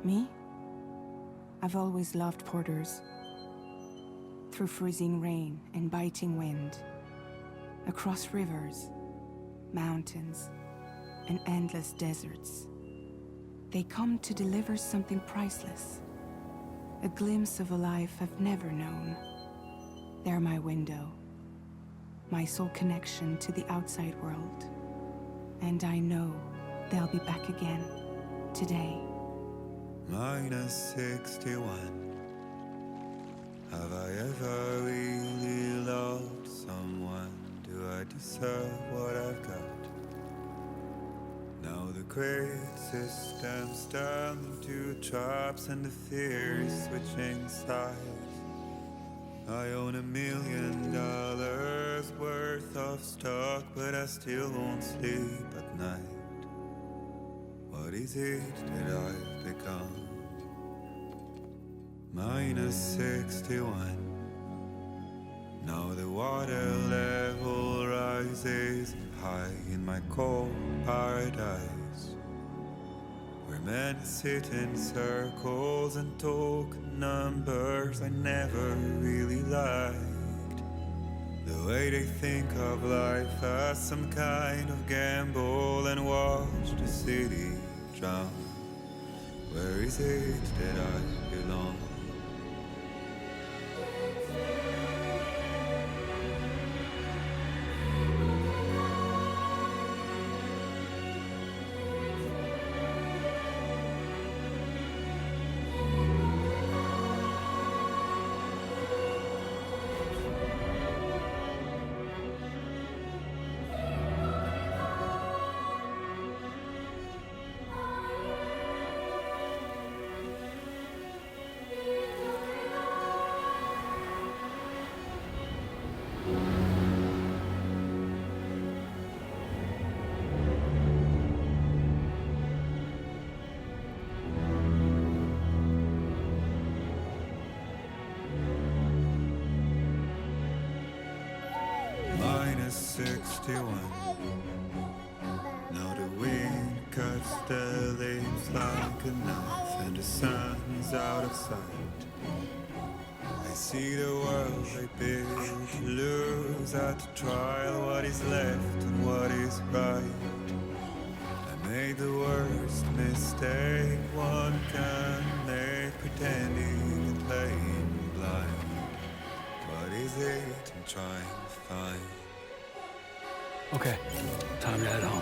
Me? I've always loved porters. Through freezing rain and biting wind, across rivers, mountains, and endless deserts, they come to deliver something priceless, a glimpse of a life I've never known. They're my window, my sole connection to the outside world. And I know they'll be back again, today. -61. Have I ever really loved someone? Do I deserve what I've got? Now the great system's turned into traps and the fear is switching sides. I own $1 million worth of stock, but I still won't sleep at night. What is it that I've become? -61. Now the water level rises high in my cold paradise, where men sit in circles and talk numbers I never really liked. The way they think of life as some kind of gamble and watch the city drown. Where is it that I belong? -61. Now the wind cuts the leaves like a knife and the sun's out of sight. I see the world I built lose at the trial, what is left and what is right. I made the worst mistake one can make, pretending and playing blind. What is it I'm trying to find? Okay, time to head home.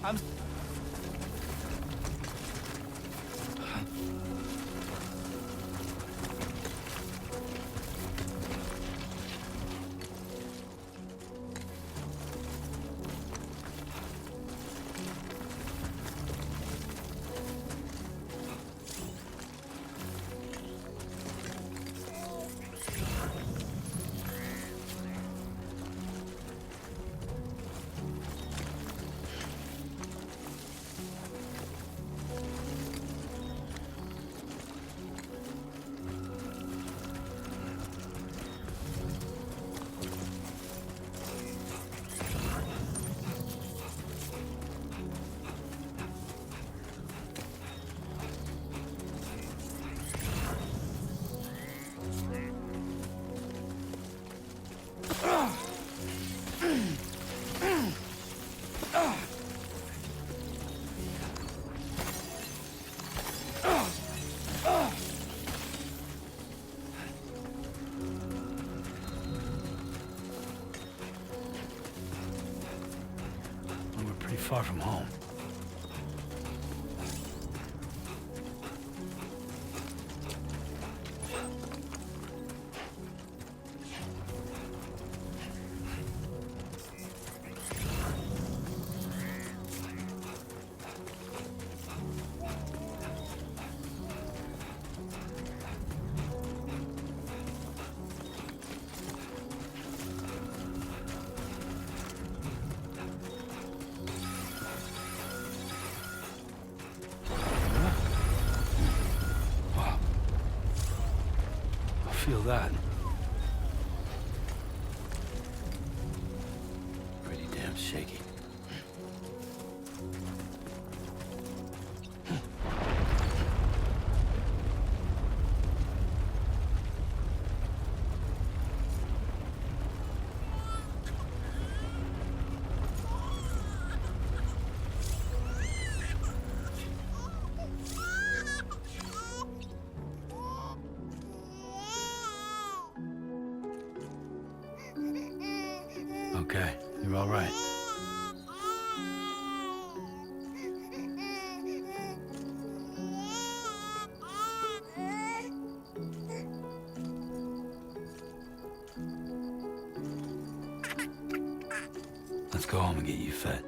I'm... We're pretty far from home. Feel that. Pretty damn shaky. Okay, you're all right. Let's go home and get you fed.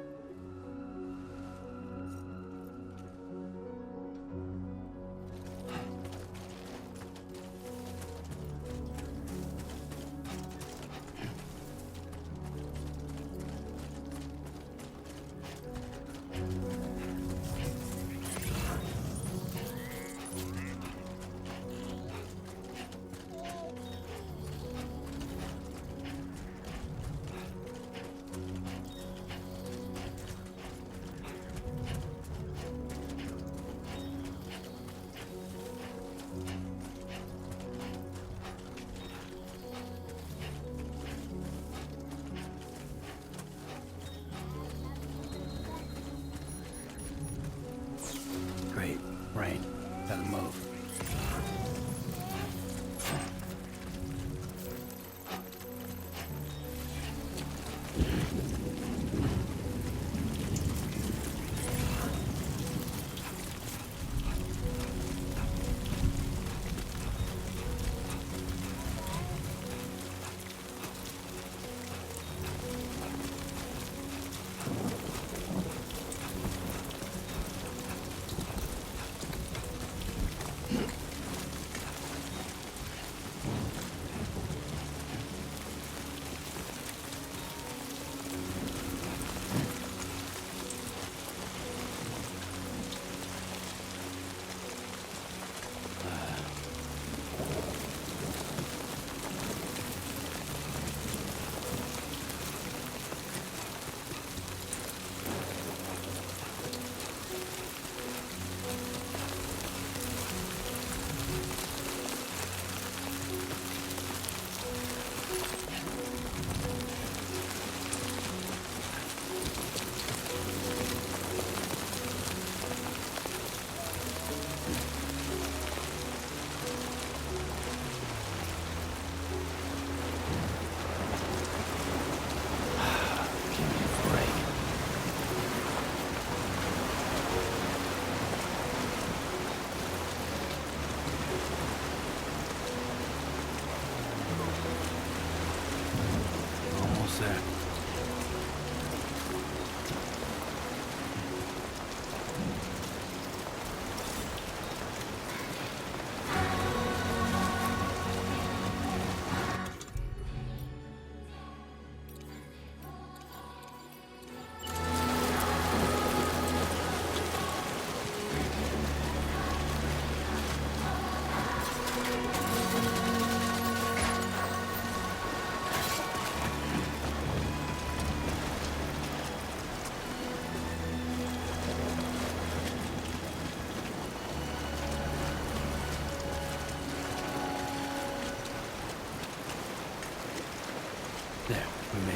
me.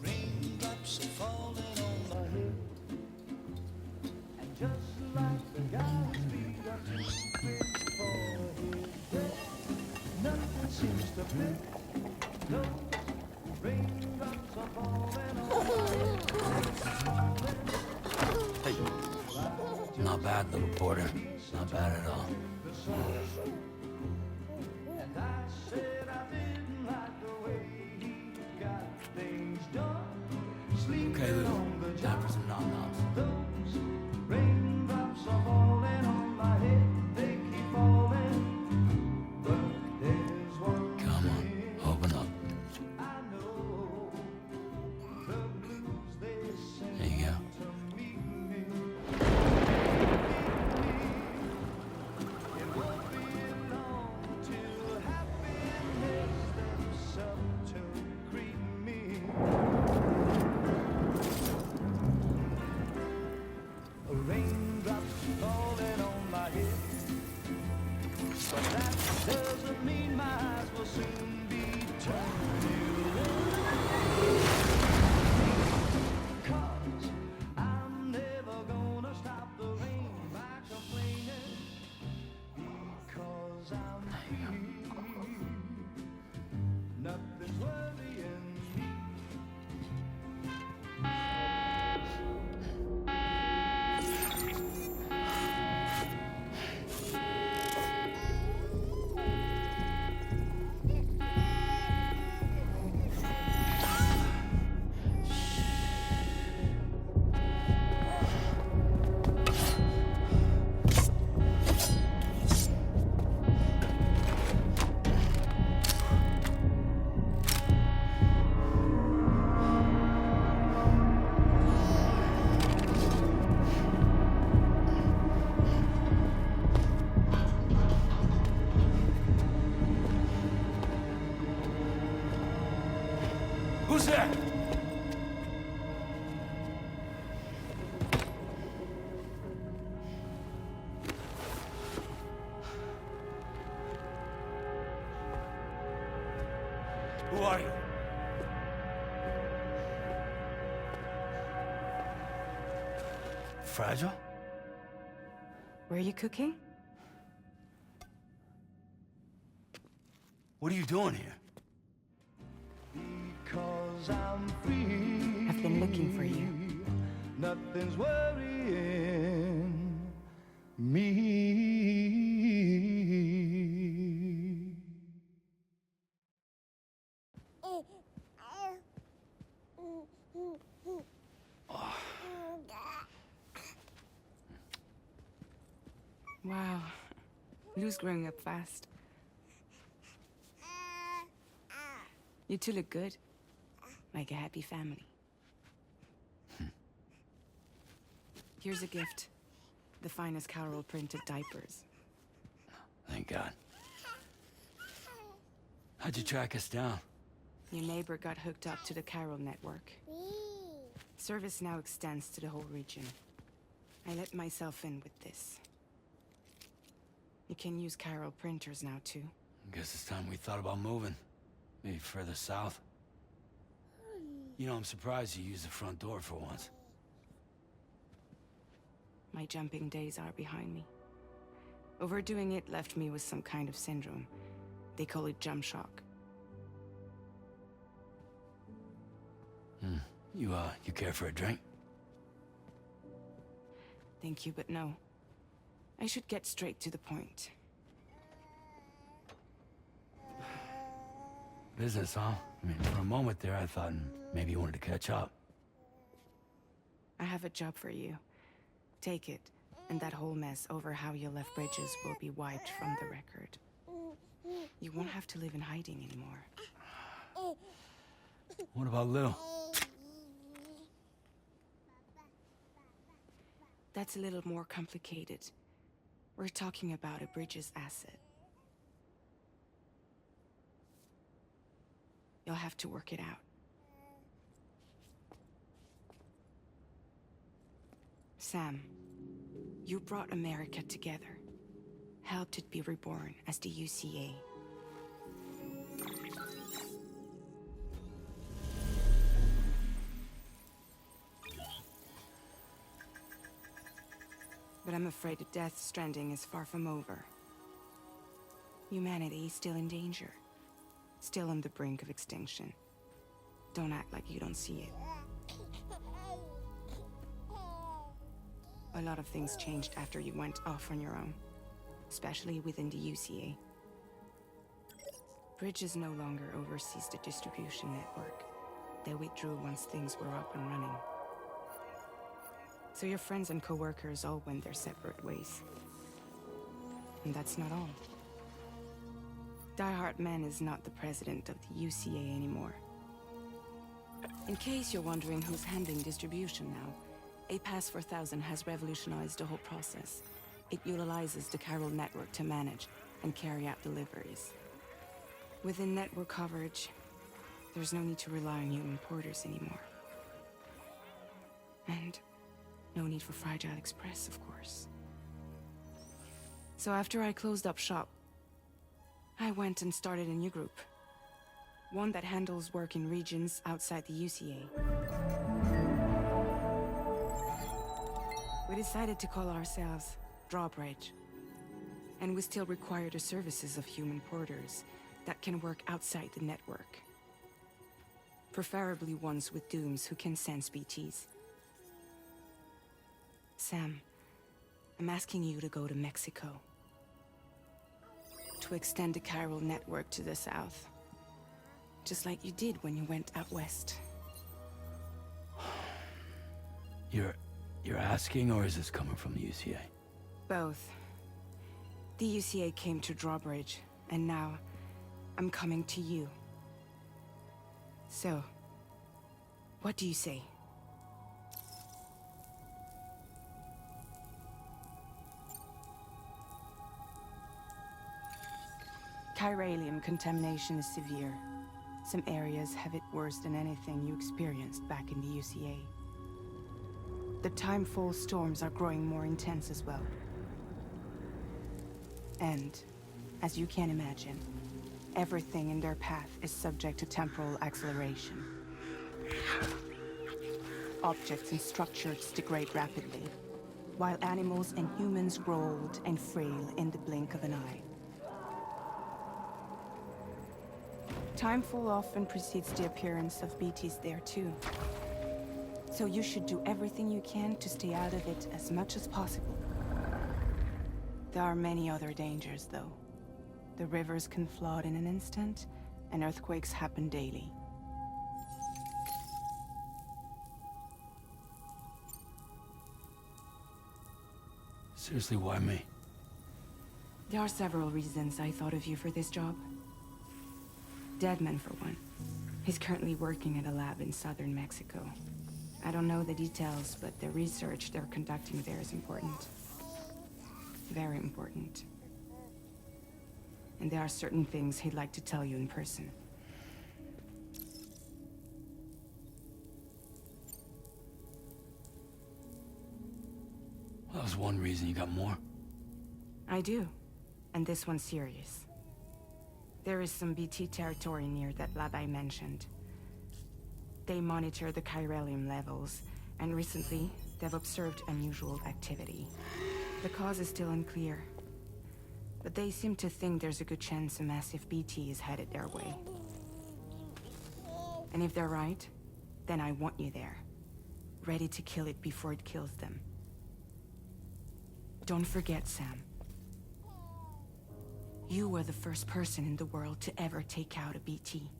Raindrops are falling on my head, and just like the guy's feet are too big for his bed, nothing seems to fit. Those raindrops are falling on my head. Hey. Not bad, little porter. Not bad at all. And I said I didn't like the way he got things done. Okay, Lou. Time for some nom-noms. Those raindrops are falling on my head. They keep falling, but there's one Come on, open up. I know. The blues they send There you go. to meet me. It won't be long till happiness steps up to greet me. Raindrops falling on my head, but that doesn't mean my eyes will soon be turning red. 'Cause I'm never gonna stop the rain by complaining, because I'm free. Nothing's worrying me. Who's there? Who are you? Fragile? Were you cooking? What are you doing here? Because I'm free. I've been looking for you. Nothing's worrying me. Wow. Lou's growing up fast. You two look good. Like a happy family. Here's a gift. The finest Carol printed diapers. Thank God. How'd you track us down? Your neighbor got hooked up to the Carol network. Service now extends to the whole region. I let myself in with this. You can use Carol printers now, too. Guess it's time we thought about moving. Maybe further south. You know, I'm surprised you used the front door for once. My jumping days are behind me. Overdoing it left me with some kind of syndrome. They call it jump shock. You care for a drink? Thank you, but no. I should get straight to the point. Business, huh? I mean, for a moment there, I thought maybe you wanted to catch up. I have a job for you. Take it, and that whole mess over how you left Bridges will be wiped from the record. You won't have to live in hiding anymore. What about Lil? That's a little more complicated. We're talking about a Bridges asset. You'll have to work it out. Sam, you brought America together. Helped it be reborn as the UCA. But I'm afraid the Death Stranding is far from over. Humanity is still in danger. Still on the brink of extinction. Don't act like you don't see it. A lot of things changed after you went off on your own. Especially within the UCA. Bridges no longer oversees the distribution network. They withdrew once things were up and running. So your friends and co-workers all went their separate ways. And that's not all. Die Hard Man is not the president of the UCA anymore. In case you're wondering who's handling distribution now, A Pass 4000 has revolutionized the whole process. It utilizes the Carol network to manage and carry out deliveries. Within network coverage, there's no need to rely on human porters anymore. And no need for Fragile Express, of course. So after I closed up shop, I went and started a new group. One that handles work in regions outside the UCA. We decided to call ourselves Drawbridge. And we still require the services of human porters that can work outside the network. Preferably ones with dooms who can sense BTs. Sam, I'm asking you to go to Mexico. To extend the Carol network to the south. Just like you did when you went out west. You're asking, or is this coming from the UCA? Both. The UCA came to Drawbridge, and now I'm coming to you. So, what do you say? Chiralium contamination is severe. Some areas have it worse than anything you experienced back in the UCA. The timefall storms are growing more intense as well. And, as you can imagine, everything in their path is subject to temporal acceleration. Objects and structures degrade rapidly, while animals and humans grow old and frail in the blink of an eye. Timefall often precedes the appearance of BTs there too. So you should do everything you can to stay out of it as much as possible. There are many other dangers, though. The rivers can flood in an instant, and earthquakes happen daily. Seriously, why me? There are several reasons I thought of you for this job. Deadman, for one. He's currently working at a lab in southern Mexico. I don't know the details, but the research they're conducting there is important. Very important. and there are certain things he'd like to tell you in person. Well, that was one reason. You got more? I do, and this one's serious. There is some BT territory near that lab I mentioned. They monitor the chiralium levels, and recently, they've observed unusual activity. The cause is still unclear, but they seem to think there's a good chance a massive BT is headed their way. And if they're right, then I want you there, ready to kill it before it kills them. Don't forget, Sam. You were the first person in the world to ever take out a BT.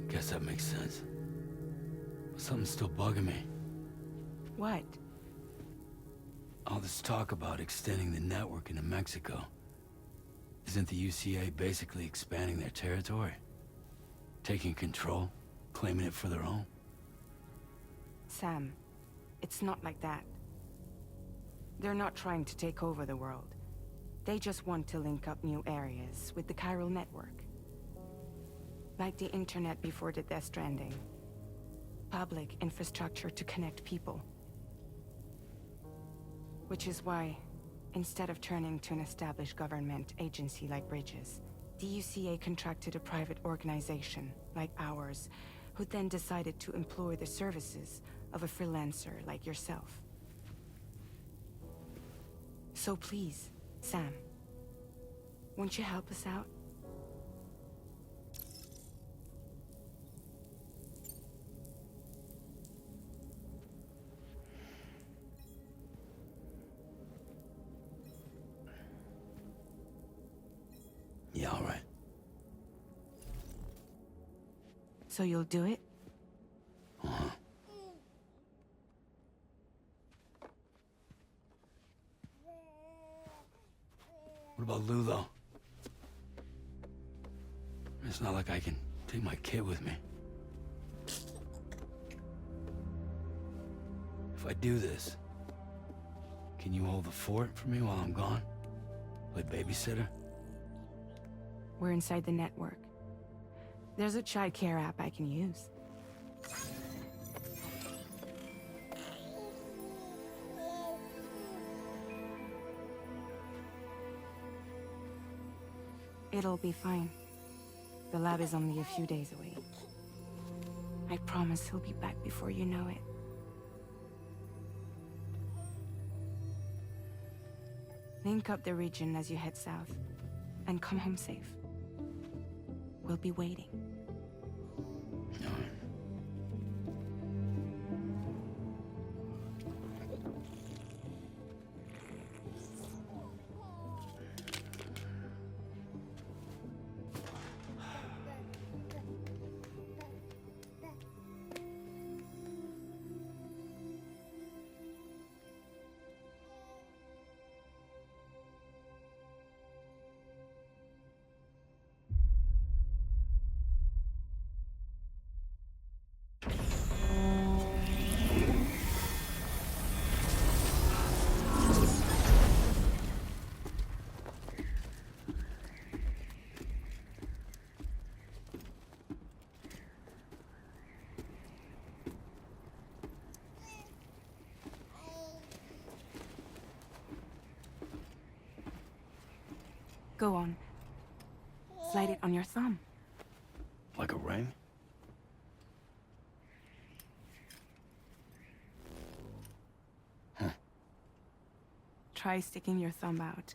Guess that makes sense. But something's still bugging me. What? All this talk about extending the network into Mexico. Isn't the UCA basically expanding their territory? Taking control? Claiming it for their own? Sam, it's not like that. They're not trying to take over the world. They just want to link up new areas with the chiral network. Like the internet before the Death Stranding. Public infrastructure to connect people. Which is why, instead of turning to an established government agency like Bridges, the UCA contracted a private organization, like ours, who then decided to employ the services of a freelancer like yourself. So please, Sam, won't you help us out? Yeah, all right. So you'll do it? Uh-huh. What about Lou, though? It's not like I can take my kid with me. If I do this, can you hold the fort for me while I'm gone? Play babysitter? We're inside the network. There's a child care app I can use. It'll be fine. The lab is only a few days away. I promise he'll be back before you know it. Link up the region as you head south, and come home safe. We'll be waiting. All right. Go on. Slide it on your thumb. Like a ring? Huh. Try sticking your thumb out,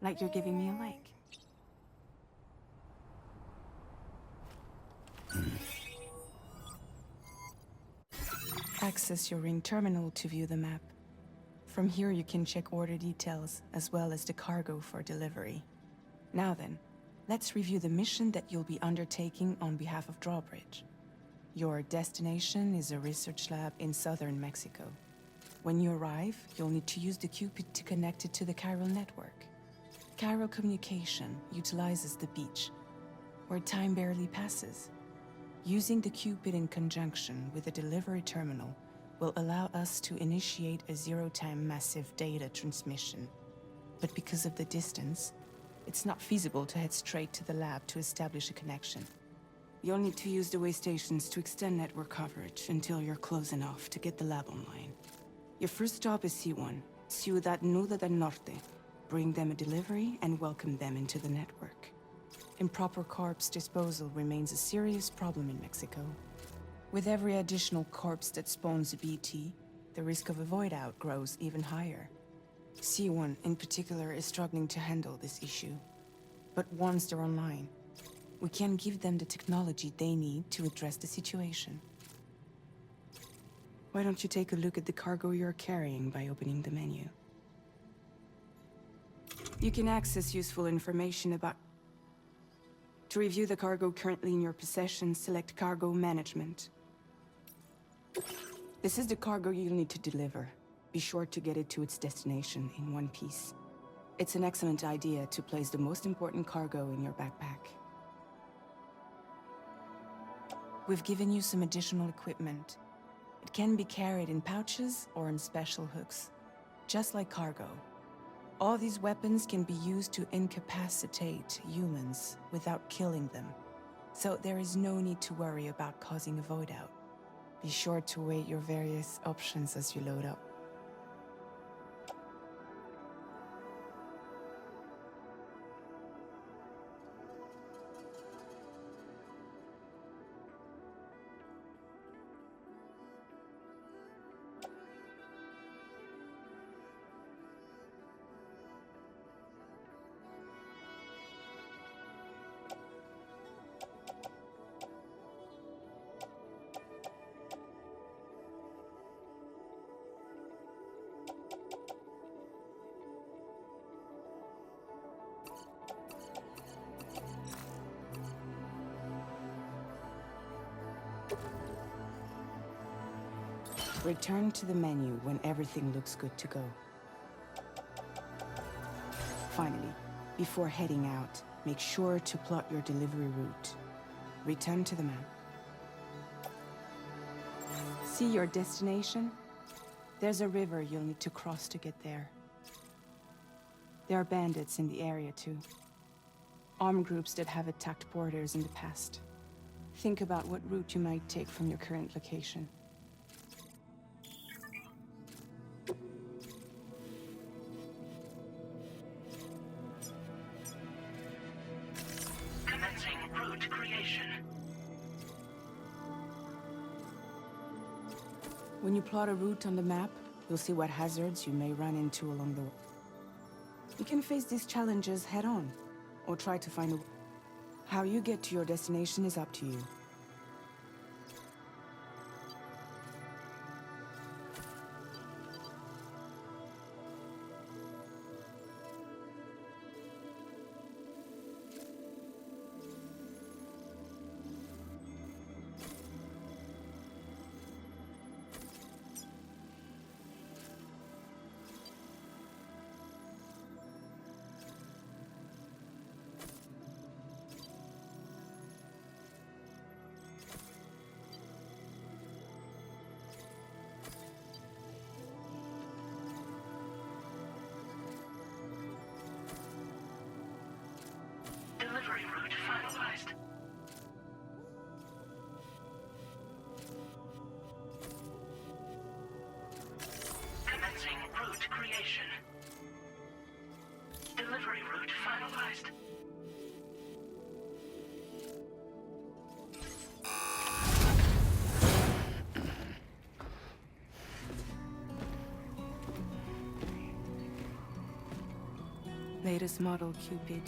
like you're giving me a like. Access your ring terminal to view the map. From here you can check order details, as well as the cargo for delivery. Now then, let's review the mission that you'll be undertaking on behalf of Drawbridge. Your destination is a research lab in southern Mexico. When you arrive, you'll need to use the Cupid to connect it to the chiral network. Chiral communication utilizes the beach, where time barely passes. Using the Cupid in conjunction with the delivery terminal will allow us to initiate a zero-time massive data transmission. But because of the distance, it's not feasible to head straight to the lab to establish a connection. You'll need to use the way stations to extend network coverage until you're close enough to get the lab online. Your first stop is C1, Ciudad Nuda del Norte. Bring them a delivery and welcome them into the network. Improper corpse disposal remains a serious problem in Mexico. With every additional corpse that spawns a BT, the risk of a void out grows even higher. C1 in particular is struggling to handle this issue. But once they're online, we can give them the technology they need to address the situation. Why don't you take a look at the cargo you're carrying by opening the menu? You can access useful information about... To review the cargo currently in your possession, select Cargo Management. This is the cargo you'll need to deliver. Be sure to get it to its destination in one piece. It's an excellent idea to place the most important cargo in your backpack. We've given you some additional equipment. It can be carried in pouches or in special hooks, just like cargo. All these weapons can be used to incapacitate humans without killing them, so there is no need to worry about causing a void out. Be sure to weigh your various options as you load up. Return to the menu when everything looks good to go. Finally, before heading out, make sure to plot your delivery route. Return to the map. See your destination? There's a river you'll need to cross to get there. There are bandits in the area too. Armed groups that have attacked borders in the past. Think about what route you might take from your current location. Commencing route creation. When you plot a route on the map, you'll see what hazards you may run into along the way. You can face these challenges head-on, or try to find a... How you get to your destination is up to you. Delivery route finalized. Commencing route creation. Delivery route finalized. Latest model Cupid.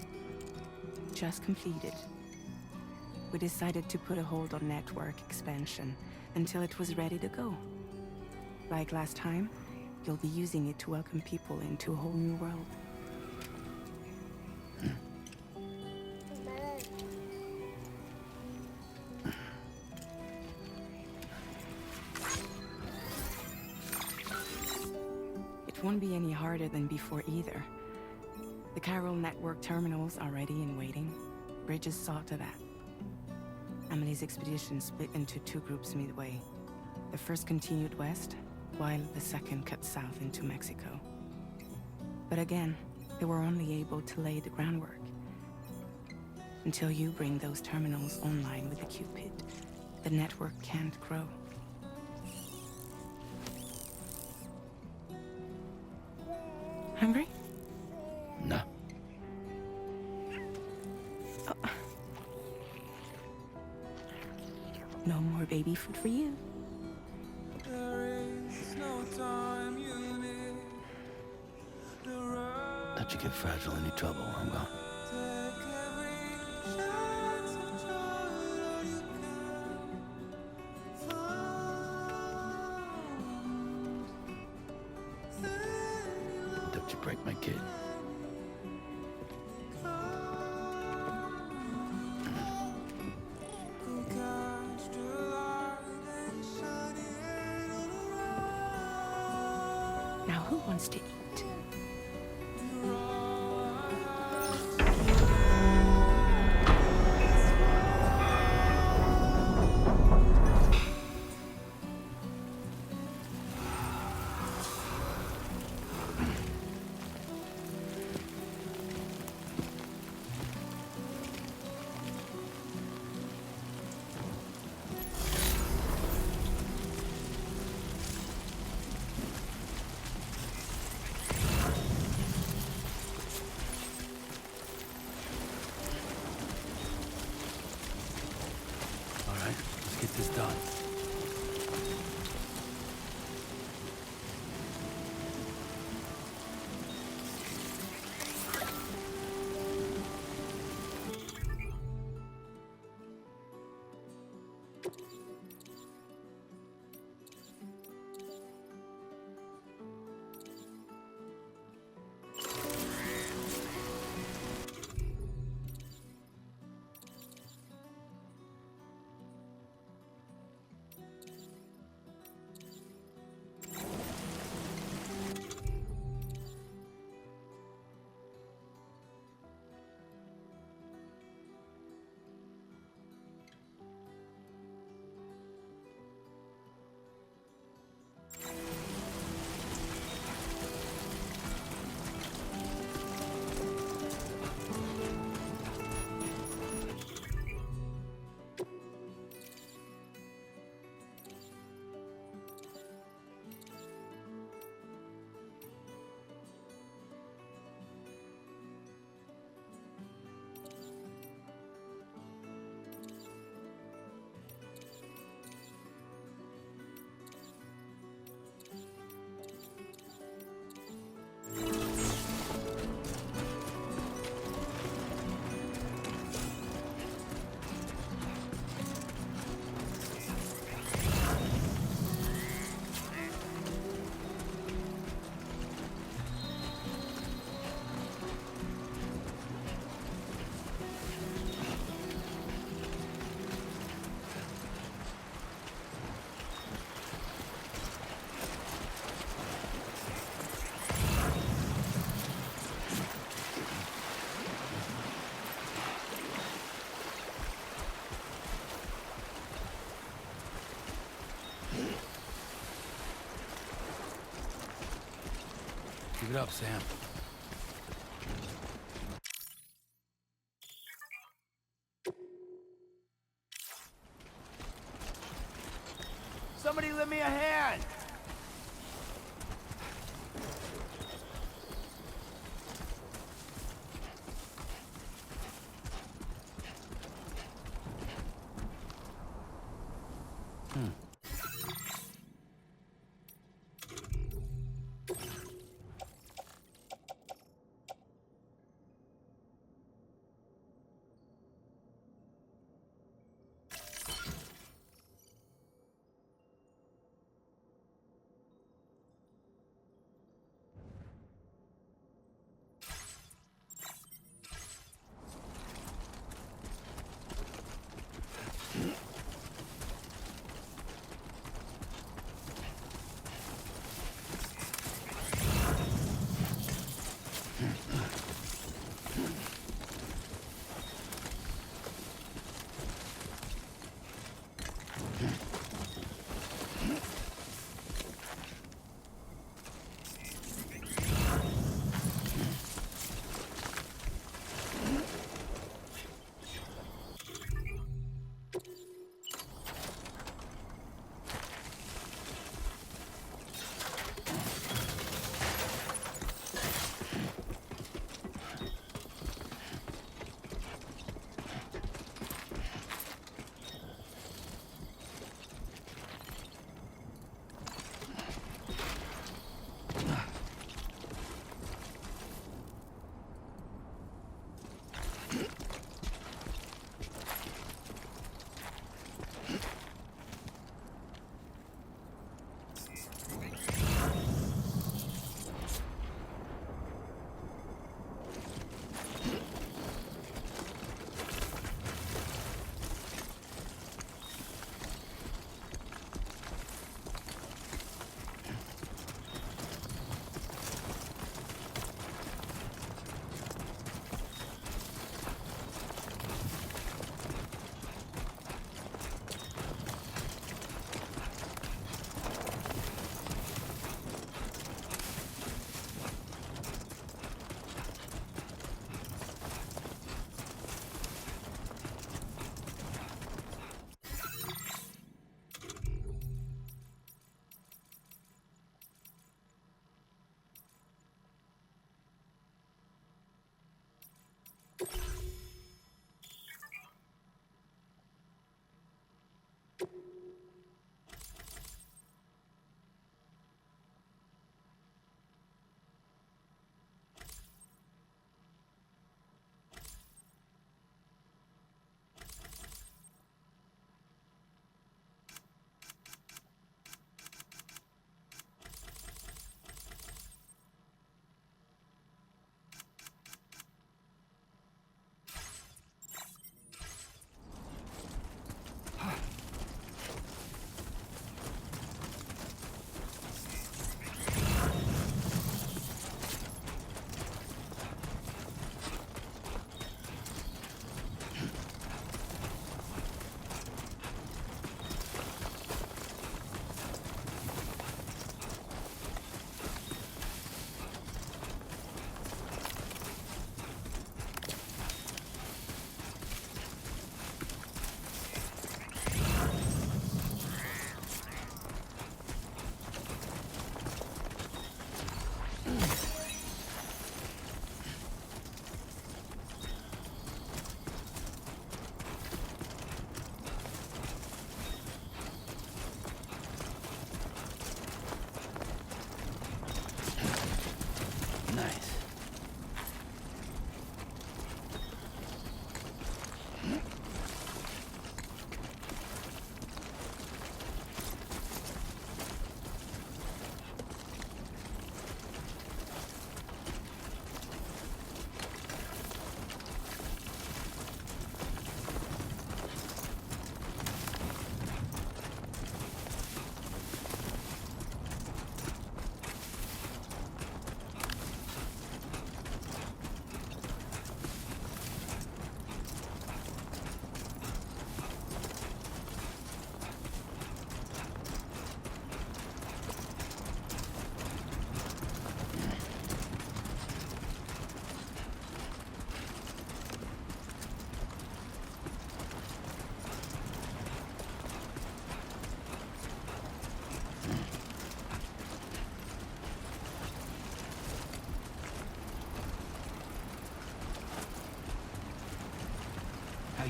Just completed. We decided to put a hold on network expansion until it was ready to go. Like last time, you'll be using it to welcome people into a whole new world. It won't be any harder than before either. The chiral network terminals are ready and waiting. Bridges saw to that. Emily's expedition split into two groups midway. The first continued west, while the second cut south into Mexico. But again, they were only able to lay the groundwork. Until you bring those terminals online with the Cupid, the network can't grow. Hungry? No. No more baby food for you. Let you get fragile any trouble, I'm gone. Don't you break my kid. Now who wants to eat? All right, let's get this done. Keep it up, Sam. Somebody lend me a hand!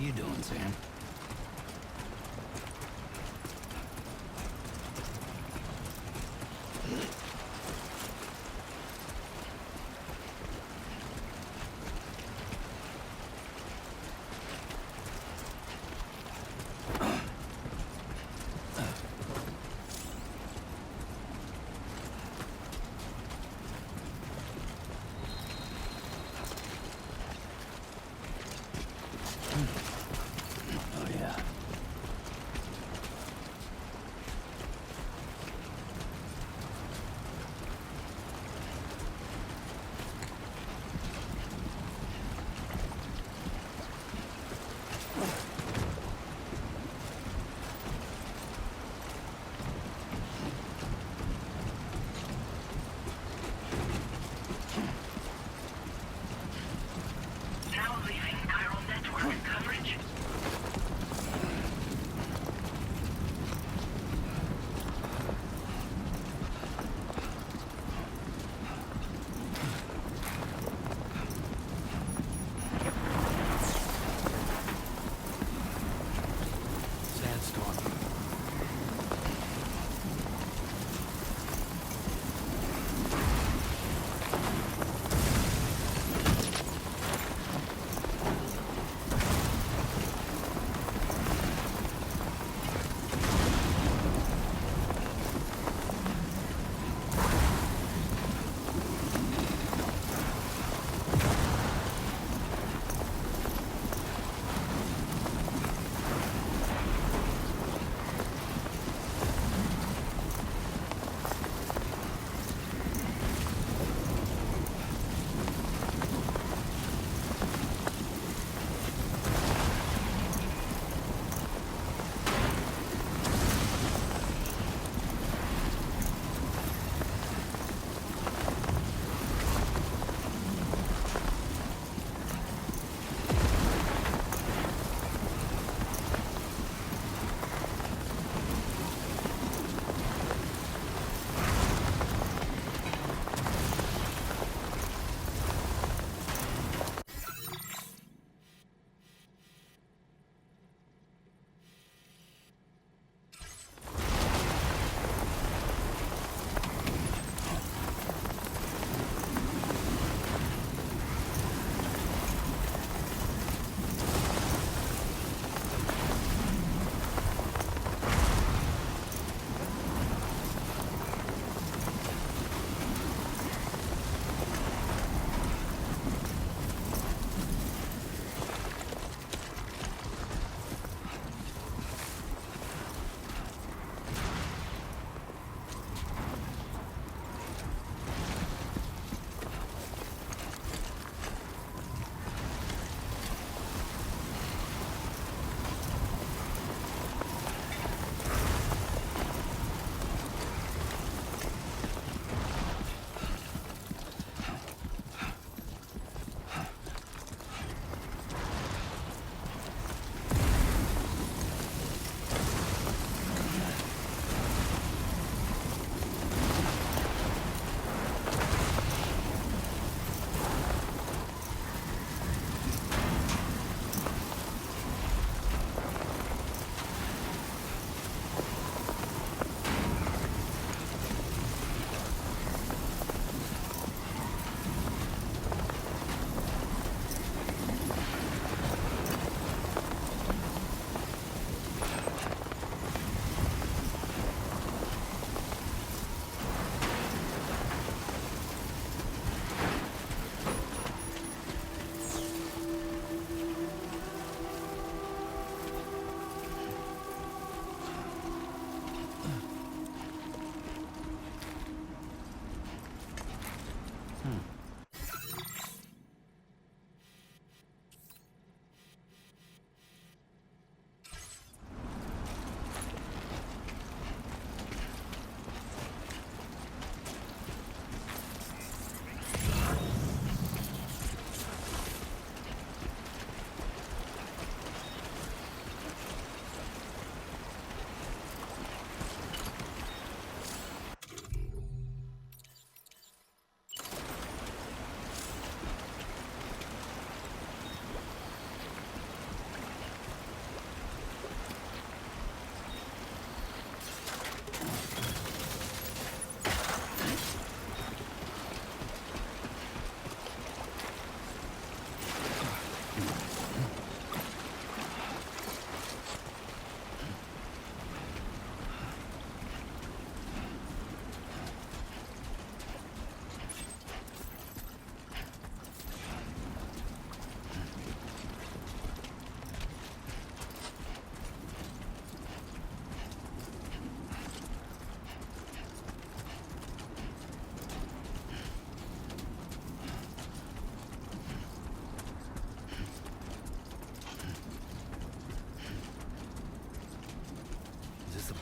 you doing, Sam?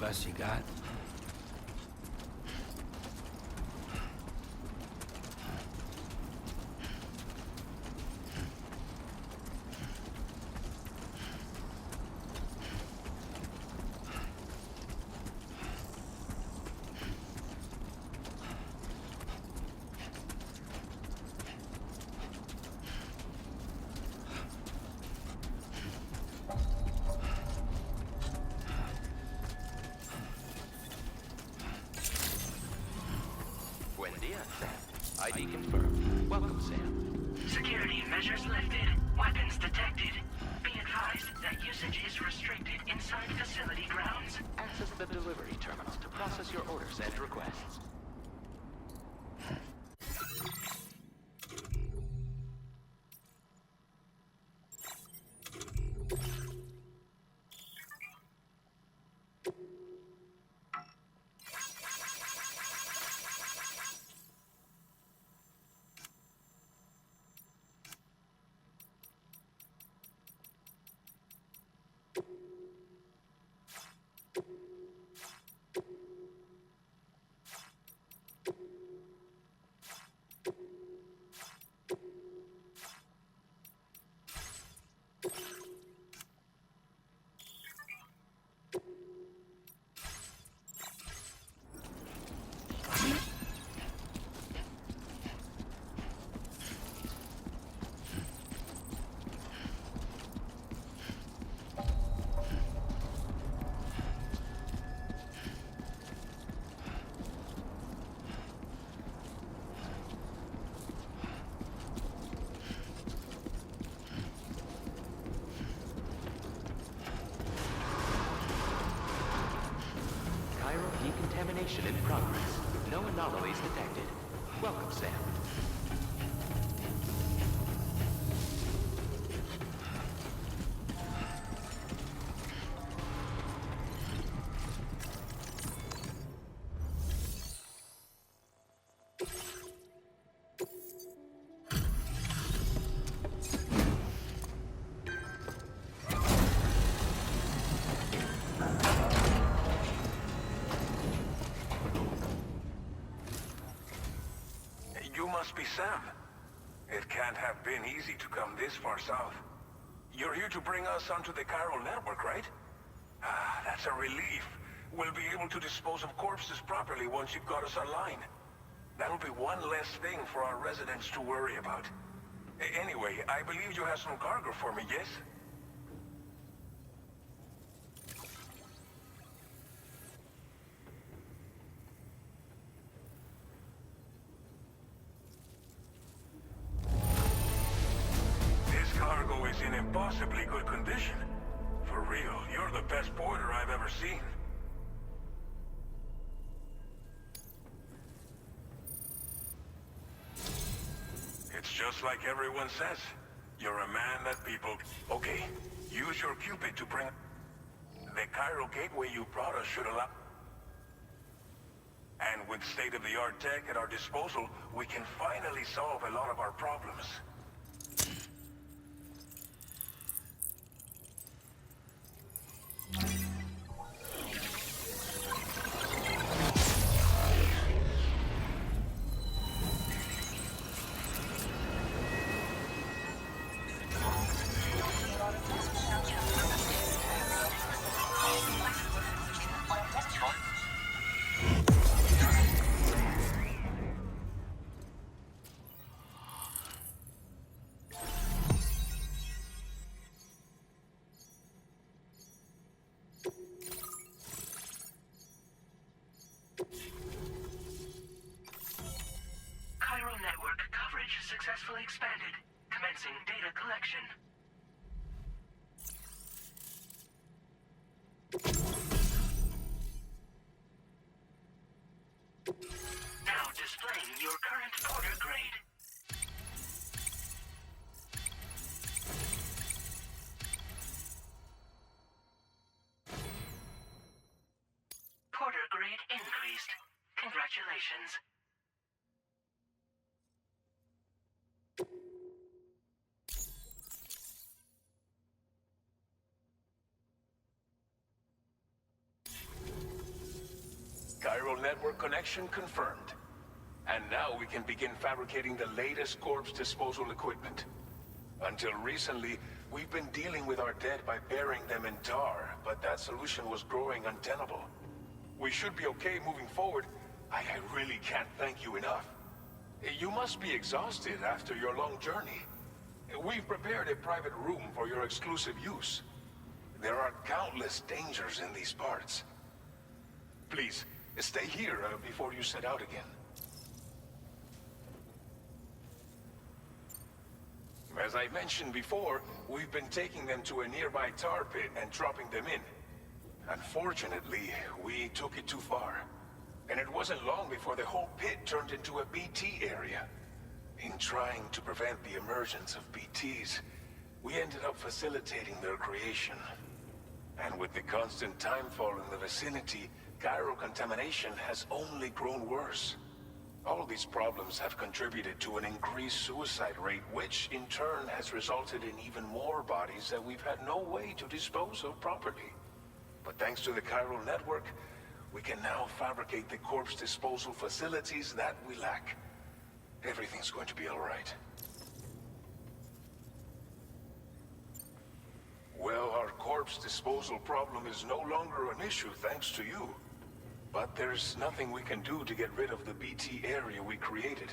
best you got? Buen dia, Sam. ID confirmed. Welcome, Sam. Security measures lifted. Weapons detected. Be advised that usage is restricted inside facility grounds. Access the delivery terminal to process your orders and requests. Decontamination in progress. No anomalies detected. Welcome, Sam. You must be Sam. It can't have been easy to come this far south. You're here to bring us onto the chiral network, right? Ah, that's a relief. We'll be able to dispose of corpses properly once you've got us online. That'll be one less thing for our residents to worry about. Anyway, I believe you have some cargo for me, yes? This cargo is in impossibly good condition. For real, you're the best porter I've ever seen. It's just like everyone says. You're a man that people... Okay, use your Cupid to bring... The chiral gateway you brought us should allow... And with state-of-the-art tech at our disposal, we can finally solve a lot of our problems. Chiral network coverage successfully expanded. Commencing data collection. Now displaying your current porter grade. Porter grade increased. Congratulations. Chiral network connection confirmed. And now we can begin fabricating the latest corpse disposal equipment. Until recently, we've been dealing with our dead by burying them in tar, but that solution was growing untenable. We should be okay moving forward. I really can't thank you enough. You must be exhausted after your long journey. We've prepared a private room for your exclusive use. There are countless dangers in these parts. Please, stay here before you set out again. As I mentioned before, we've been taking them to a nearby tar pit and dropping them in. Unfortunately, we took it too far. And it wasn't long before the whole pit turned into a BT area. In trying to prevent the emergence of BTs, we ended up facilitating their creation. And with the constant timefall in the vicinity, chiral contamination has only grown worse. All these problems have contributed to an increased suicide rate, which in turn has resulted in even more bodies that we've had no way to dispose of properly. But thanks to the chiral network, we can now fabricate the corpse disposal facilities that we lack. Everything's going to be all right. Well, our corpse disposal problem is no longer an issue thanks to you. But there's nothing we can do to get rid of the BT area we created.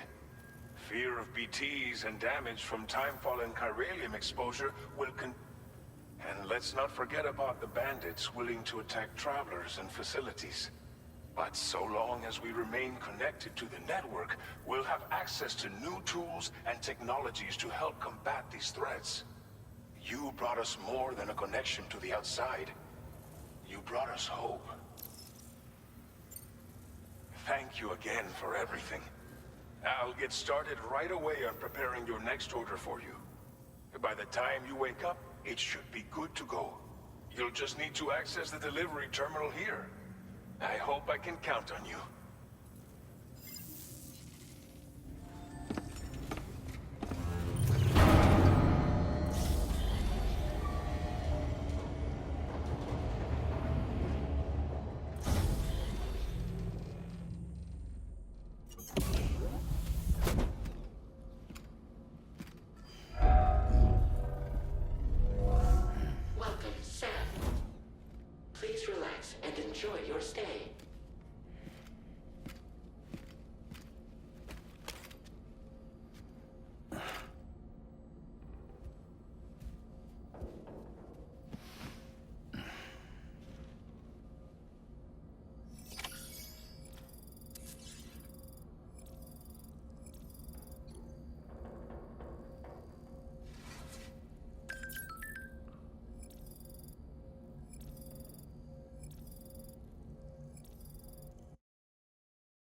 Fear of BTs and damage from timefall and chiralium exposure will And let's not forget about the bandits willing to attack travelers and facilities. But so long as we remain connected to the network, we'll have access to new tools and technologies to help combat these threats. You brought us more than a connection to the outside. You brought us hope. Thank you again for everything. I'll get started right away on preparing your next order for you. By the time you wake up, it should be good to go. You'll just need to access the delivery terminal here. I hope I can count on you. Welcome, Sam. Please relax and enjoy your stay.